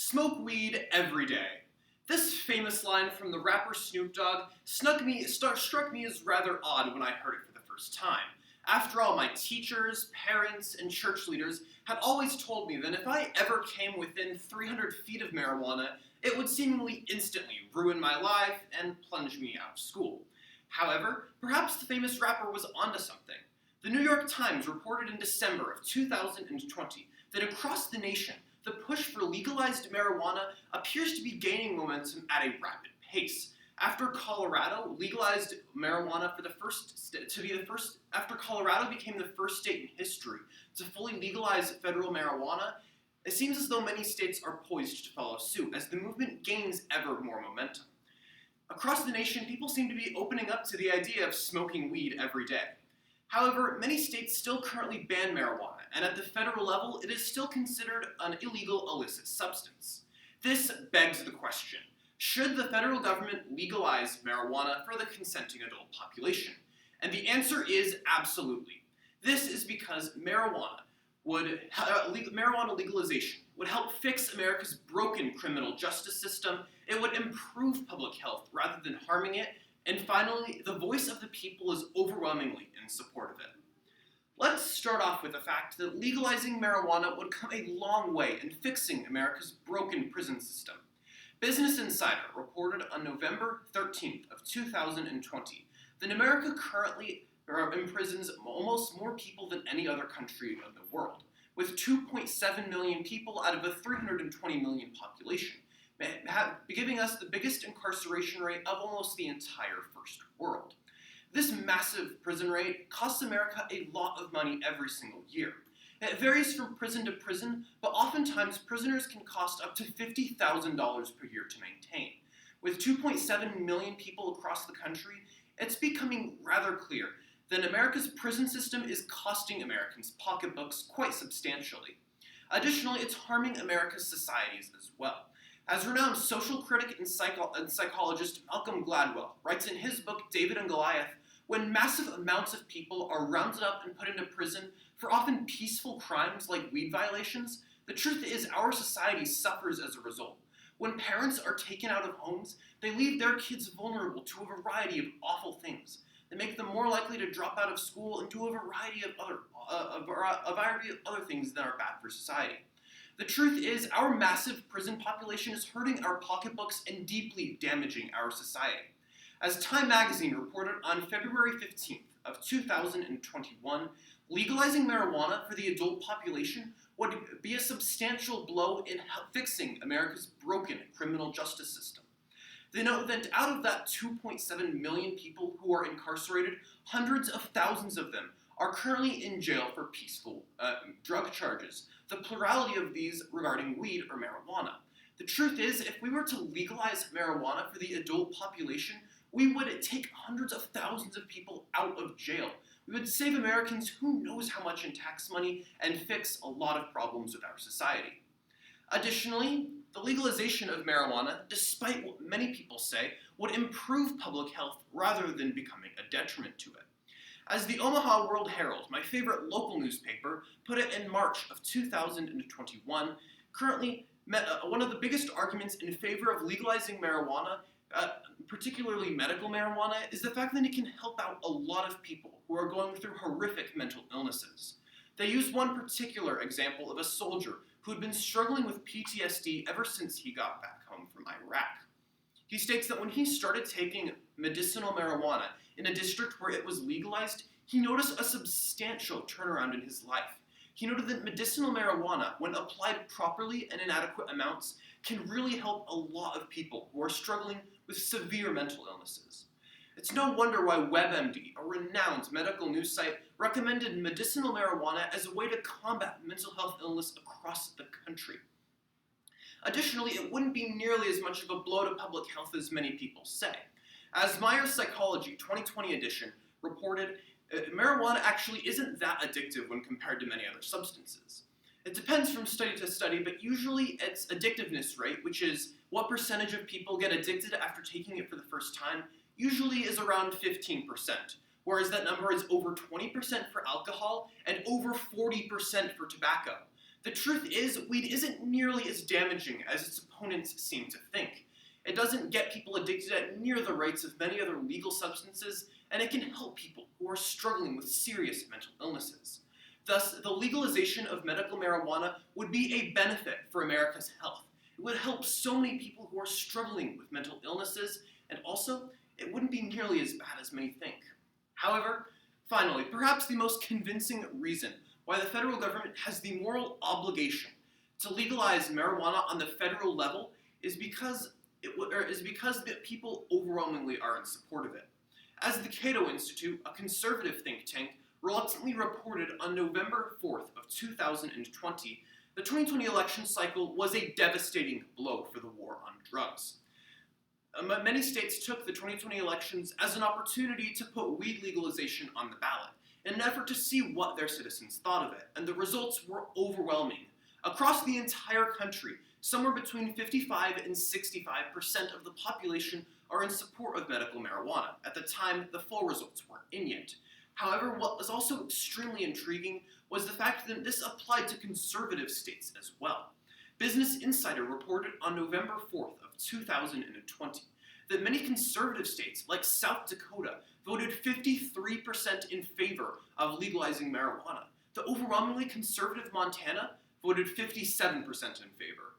Smoke weed every day. This famous line from the rapper Snoop Dogg struck me as rather odd when I heard it for the first time. After all, my teachers, parents, and church leaders had always told me that if I ever came within 300 feet of marijuana, it would seemingly instantly ruin my life and plunge me out of school. However, perhaps the famous rapper was onto something. The New York Times reported in December of 2020 that across the nation, the push for legalized marijuana appears to be gaining momentum at a rapid pace. After Colorado legalized marijuana after Colorado became the first state in history to fully legalize federal marijuana, it seems as though many states are poised to follow suit as the movement gains ever more momentum. Across the nation, people seem to be opening up to the idea of smoking weed every day. However, many states still currently ban marijuana, and at the federal level, it is still considered an illegal illicit substance. This begs the question, should the federal government legalize marijuana for the consenting adult population? And the answer is absolutely. This is because marijuana legalization would help fix America's broken criminal justice system, it would improve public health rather than harming it, and finally, the voice of the people is overwhelmingly in support of it. Let's start off with the fact that legalizing marijuana would come a long way in fixing America's broken prison system. Business Insider reported on November 13th of 2020 that America currently imprisons almost more people than any other country in the world, with 2.7 million people out of a 320 million population, giving us the biggest incarceration rate of almost the entire first world. This massive prison rate costs America a lot of money every single year. It varies from prison to prison, but oftentimes prisoners can cost up to $50,000 per year to maintain. With 2.7 million people across the country, it's becoming rather clear that America's prison system is costing Americans' pocketbooks quite substantially. Additionally, it's harming America's societies as well. As renowned social critic and psychologist Malcolm Gladwell writes in his book David and Goliath, when massive amounts of people are rounded up and put into prison for often peaceful crimes like weed violations, the truth is our society suffers as a result. When parents are taken out of homes, they leave their kids vulnerable to a variety of awful things. They make them more likely to drop out of school and do a variety of other things that are bad for society. The truth is, our massive prison population is hurting our pocketbooks and deeply damaging our society. As Time magazine reported on February 15th of 2021, legalizing marijuana for the adult population would be a substantial blow in fixing America's broken criminal justice system. They note that out of that 2.7 million people who are incarcerated, hundreds of thousands of them are currently in jail for peaceful drug charges, the plurality of these regarding weed or marijuana. The truth is, if we were to legalize marijuana for the adult population, we would take hundreds of thousands of people out of jail. We would save Americans who knows how much in tax money and fix a lot of problems with our society. Additionally, the legalization of marijuana, despite what many people say, would improve public health rather than becoming a detriment to it. As the Omaha World Herald, my favorite local newspaper, put it in March of 2021, currently one of the biggest arguments in favor of legalizing marijuana, particularly medical marijuana, is the fact that it can help out a lot of people who are going through horrific mental illnesses. They use one particular example of a soldier who had been struggling with PTSD ever since he got back home from Iraq. He states that when he started taking medicinal marijuana in a district where it was legalized, he noticed a substantial turnaround in his life. He noted that medicinal marijuana, when applied properly and in adequate amounts, can really help a lot of people who are struggling with severe mental illnesses. It's no wonder why WebMD, a renowned medical news site, recommended medicinal marijuana as a way to combat mental health illness across the country. Additionally, it wouldn't be nearly as much of a blow to public health as many people say. As Myers Psychology 2020 edition reported, marijuana actually isn't that addictive when compared to many other substances. It depends from study to study, but usually its addictiveness rate, which is what percentage of people get addicted after taking it for the first time, usually is around 15%, whereas that number is over 20% for alcohol and over 40% for tobacco. The truth is, weed isn't nearly as damaging as its opponents seem to think. It doesn't get people addicted at near the rates of many other legal substances, and it can help people who are struggling with serious mental illnesses. Thus, the legalization of medical marijuana would be a benefit for America's health. It would help so many people who are struggling with mental illnesses, and also, it wouldn't be nearly as bad as many think. However, finally, perhaps the most convincing reason why the federal government has the moral obligation to legalize marijuana on the federal level is because the people overwhelmingly are in support of it. As the Cato Institute, a conservative think tank, reluctantly reported on November 4th of 2020, the 2020 election cycle was a devastating blow for the war on drugs. Many states took the 2020 elections as an opportunity to put weed legalization on the ballot, in an effort to see what their citizens thought of it, and the results were overwhelming. Across the entire country, somewhere between 55 and 65% of the population are in support of medical marijuana. At the time, the full results weren't in yet. However, what was also extremely intriguing was the fact that this applied to conservative states as well. Business Insider reported on November 4th of 2020 that many conservative states, like South Dakota, voted 53% in favor of legalizing marijuana. The overwhelmingly conservative Montana voted 57% in favor.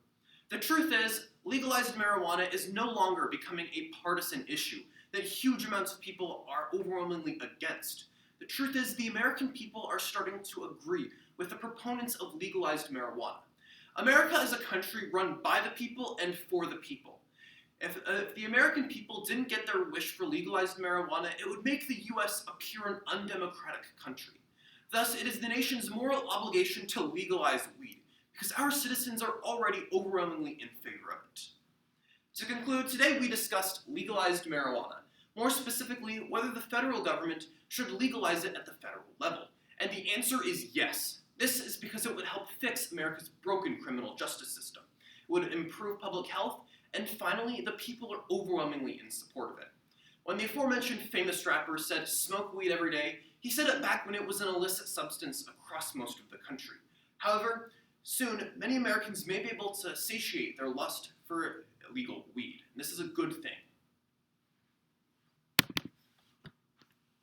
The truth is, legalized marijuana is no longer becoming a partisan issue that huge amounts of people are overwhelmingly against. The truth is, the American people are starting to agree with the proponents of legalized marijuana. America is a country run by the people and for the people. If the American people didn't get their wish for legalized marijuana, it would make the US appear an undemocratic country. Thus, it is the nation's moral obligation to legalize weed, because our citizens are already overwhelmingly in favor of it. To conclude, today we discussed legalized marijuana, more specifically, whether the federal government should legalize it at the federal level. And the answer is yes. This is because it would help fix America's broken criminal justice system. It would improve public health, and finally, the people are overwhelmingly in support of it. When the aforementioned famous rapper said, "Smoke weed every day," he said it back when it was an illicit substance across most of the country. However, soon, many Americans may be able to satiate their lust for illegal weed. And this is a good thing.